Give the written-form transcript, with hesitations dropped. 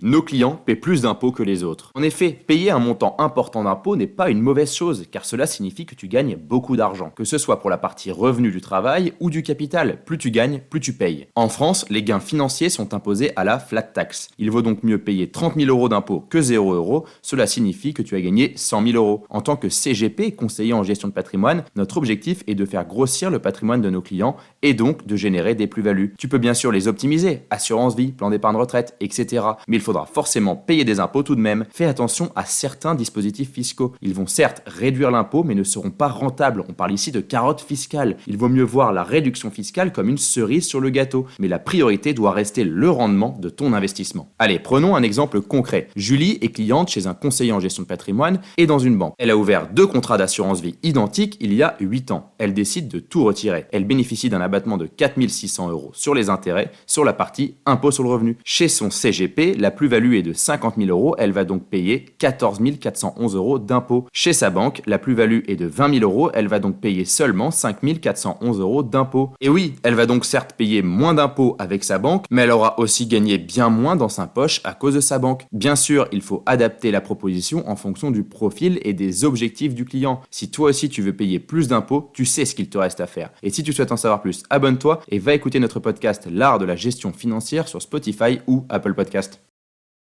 Nos clients paient plus d'impôts que les autres. En effet, payer un montant important d'impôts n'est pas une mauvaise chose, car cela signifie que tu gagnes beaucoup d'argent, que ce soit pour la partie revenu du travail ou du capital. Plus tu gagnes, plus tu payes. En France, les gains financiers sont imposés à la flat tax. Il vaut donc mieux payer 30 000 euros d'impôts que 0 euros. Cela signifie que tu as gagné 100 000 euros. En tant que CGP, conseiller en gestion de patrimoine, notre objectif est de faire grossir le patrimoine de nos clients et donc de générer des plus-values. Tu peux bien sûr les optimiser, assurance vie, plan d'épargne retraite, etc. Mais il faudra forcément payer des impôts tout de même. Fais attention à certains dispositifs fiscaux. Ils vont certes réduire l'impôt, mais ne seront pas rentables. On parle ici de carotte fiscale. Il vaut mieux voir la réduction fiscale comme une cerise sur le gâteau, mais la priorité doit rester le rendement de ton investissement. Allez, prenons un exemple concret. Julie est cliente chez un conseiller en gestion de patrimoine et dans une banque. Elle a ouvert 2 contrats d'assurance vie identiques il y a 8 ans. Elle décide de tout retirer. Elle bénéficie d'un abattement de 4 600 euros sur les intérêts sur la partie impôt sur le revenu. Chez son CGP, la plus-value est de 50 000 euros, elle va donc payer 14 411 euros d'impôts. Chez sa banque, la plus-value est de 20 000 euros, elle va donc payer seulement 5 411 euros d'impôts. Et oui, elle va donc certes payer moins d'impôts avec sa banque, mais elle aura aussi gagné bien moins dans sa poche à cause de sa banque. Bien sûr, il faut adapter la proposition en fonction du profil et des objectifs du client. Si toi aussi tu veux payer plus d'impôts, tu sais ce qu'il te reste à faire. Et si tu souhaites en savoir plus, abonne-toi et va écouter notre podcast L'art de la gestion financière sur Spotify ou Apple Podcast.